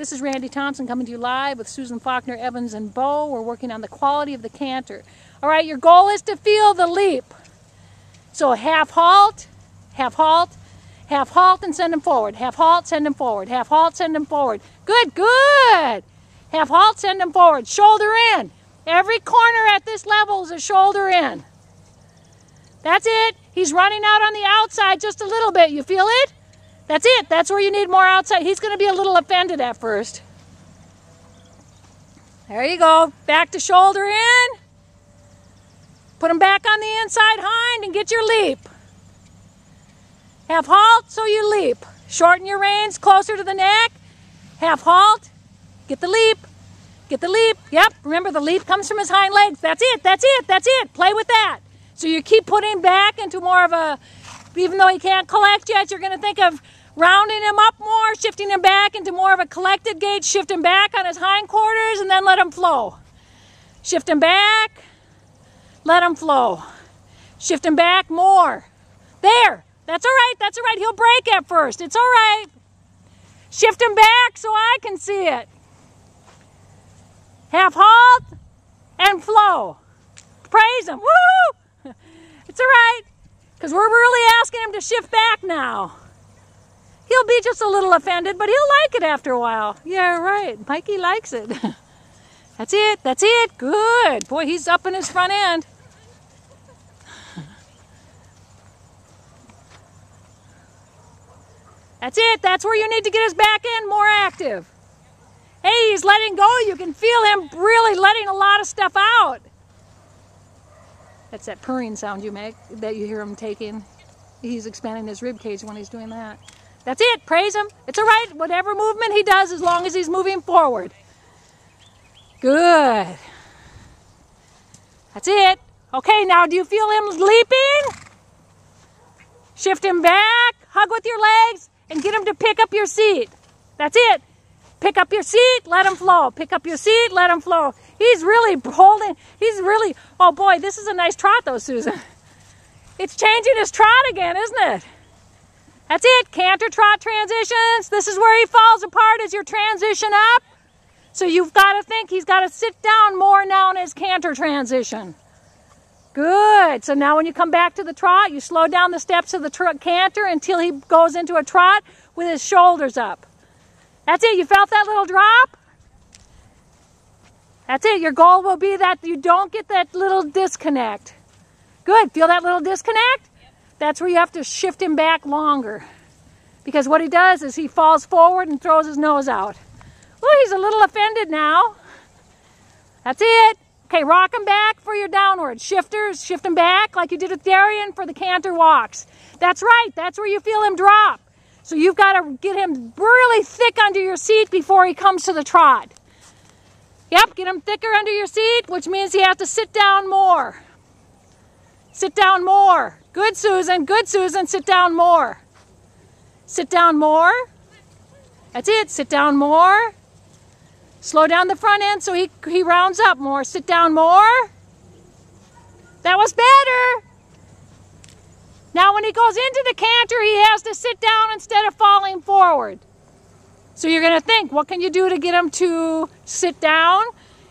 This is Randi Thompson coming to you live with Susan Faulkner, Evans, and Beau. We're working on the quality of the canter. All right, your goal is to feel the leap. So half halt, half halt, half halt and send them forward. Half halt, send them forward. Half halt, send them forward. Good, good. Half halt, send them forward. Shoulder in. Every corner at this level is a shoulder in. That's it. He's running out on the outside just a little bit. You feel it? That's it. That's where you need more outside. He's going to be a little offended at first. There you go. Back to shoulder in. Put him back on the inside hind and get your leap. Half halt, so you leap. Shorten your reins closer to the neck. Half halt. Get the leap. Get the leap. Yep. Remember, the leap comes from his hind legs. That's it. That's it. That's it. Play with that. So you keep putting back into more of a, even though he can't collect yet, you're going to think of rounding him up more, shifting him back into more of a collected gait, shift him back on his hindquarters, and then let him flow. Shift him back, let him flow. Shift him back more. There. That's all right. That's all right. He'll break at first. It's all right. Shift him back so I can see it. Half halt and flow. Praise him. Woo! It's all right, because we're really asking him to shift back now. He'll be just a little offended, but he'll like it after a while. Yeah, right. Mikey likes it. That's it. That's it. Good. Boy, he's up in his front end. That's it. That's where you need to get his back end more active. Hey, he's letting go. You can feel him really letting a lot of stuff out. That's that purring sound you make, that you hear him taking. He's expanding his rib cage when he's doing that. That's it. Praise him. It's all right. Whatever movement he does, as long as he's moving forward. Good. That's it. Okay, now do you feel him leaping? Shift him back. Hug with your legs and get him to pick up your seat. That's it. Pick up your seat, let him flow. Pick up your seat, let him flow. He's really holding, oh boy, this is a nice trot though, Susan. It's changing his trot again, isn't it? That's it, canter trot transitions. This is where he falls apart as your transition up. So you've got to think he's got to sit down more now in his canter transition. Good, so now when you come back to the trot, you slow down the steps of the canter until he goes into a trot with his shoulders up. That's it. You felt that little drop? That's it. Your goal will be that you don't get that little disconnect. Good. Feel that little disconnect? Yep. That's where you have to shift him back longer. Because what he does is he falls forward and throws his nose out. Oh, he's a little offended now. That's it. Okay, rock him back for your downward. Shifters, shift him back like you did with Darian for the canter walks. That's right. That's where you feel him drop. So you've got to get him really thick under your seat before he comes to the trot. Yep, get him thicker under your seat, which means you have to sit down more. Sit down more. Good, Susan. Good, Susan. Sit down more. Sit down more. That's it. Sit down more. Slow down the front end so he rounds up more. Sit down more. That was better. Now when he goes into the canter, he has to sit down instead of falling forward. So you're going to think, what can you do to get him to sit down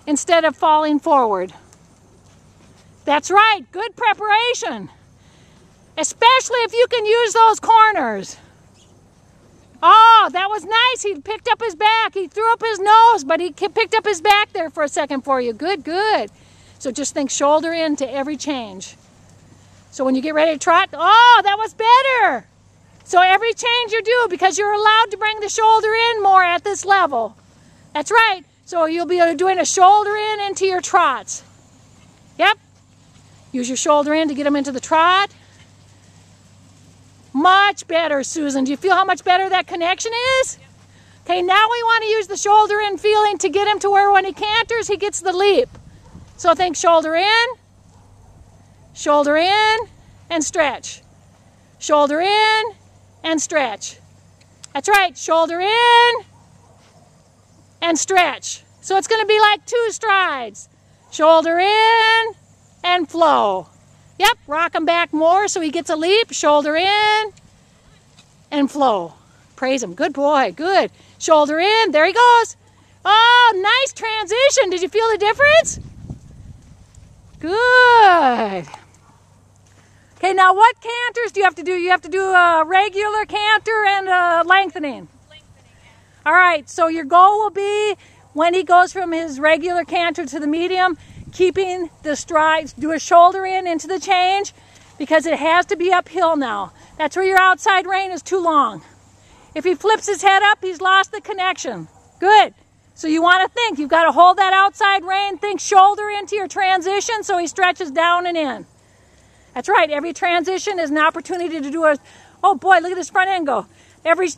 instead of falling forward? That's right, good preparation. Especially if you can use those corners. Oh, that was nice. He picked up his back. He threw up his nose, but he picked up his back there for a second for you. Good, good. So just think shoulder in to every change. So when you get ready to trot, oh, that was better. So every change you do, because you're allowed to bring the shoulder in more at this level. That's right. So you'll be doing a shoulder in into your trots. Yep. Use your shoulder in to get them into the trot. Much better, Susan. Do you feel how much better that connection is? Yep. Okay, now we want to use the shoulder in feeling to get him to where when he canters, he gets the leap. So think shoulder in. Shoulder in and stretch. Shoulder in and stretch. That's right. Shoulder in and stretch. So it's going to be like 2 strides. Shoulder in and flow. Yep. Rock him back more so he gets a leap. Shoulder in and flow. Praise him. Good boy. Good. Shoulder in. There he goes. Oh, nice transition. Did you feel the difference? Good. Okay, now what canters do you have to do? You have to do a regular canter and a lengthening. All right, so your goal will be when he goes from his regular canter to the medium, keeping the strides, do a shoulder in into the change because it has to be uphill now. That's where your outside rein is too long. If he flips his head up, he's lost the connection. Good. So you want to think, you've got to hold that outside rein, think shoulder into your transition so he stretches down and in. That's right, every transition is an opportunity to do a, oh boy, look at this front end go. Every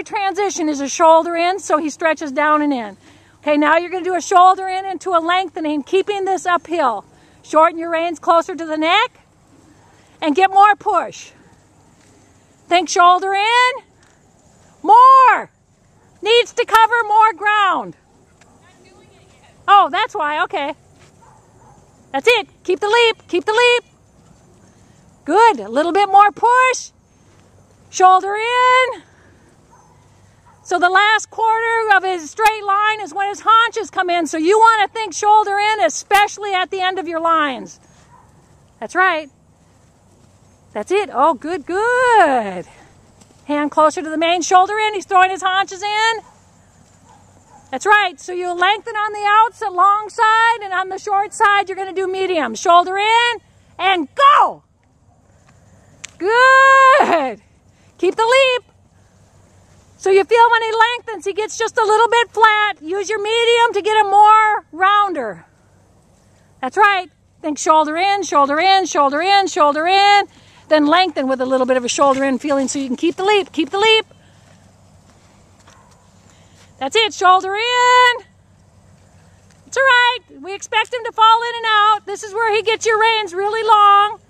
transition is a shoulder in so he stretches down and in. Okay, now you're going to do a shoulder in into a lengthening, keeping this uphill. Shorten your reins closer to the neck and get more push. Think shoulder in. More. Needs to cover more ground. Not doing it yet. Oh, that's why. Okay. That's it. Keep the leap. Keep the leap. Good. A little bit more push. Shoulder in. So the last quarter of his straight line is when his haunches come in. So you want to think shoulder in, especially at the end of your lines. That's right. That's it. Oh, good, good. Hand closer to the main, shoulder in. He's throwing his haunches in. That's right. So you lengthen on the outs, long side, and on the short side, you're going to do medium. Shoulder in and go. Good. Keep the leap. So you feel when he lengthens, he gets just a little bit flat. Use your medium to get him more rounder. That's right. Think shoulder in, shoulder in, shoulder in, shoulder in. Then lengthen with a little bit of a shoulder in feeling so you can keep the leap. Keep the leap. That's it. Shoulder in. It's all right. We expect him to fall in and out. This is where he gets your reins really long.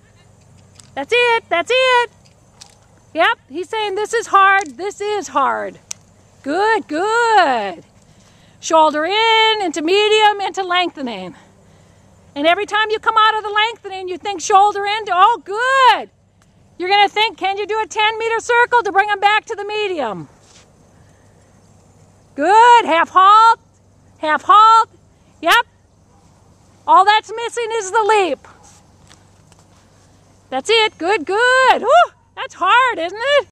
That's it. That's it. Yep. He's saying this is hard. This is hard. Good, good. Shoulder in, into medium, into lengthening. And every time you come out of the lengthening, you think shoulder into, oh, good. You're going to think, can you do a 10-meter circle to bring him back to the medium? Good. Half halt. Half halt. Yep. All that's missing is the leap. That's it. Good, good. Whew. That's hard, isn't it?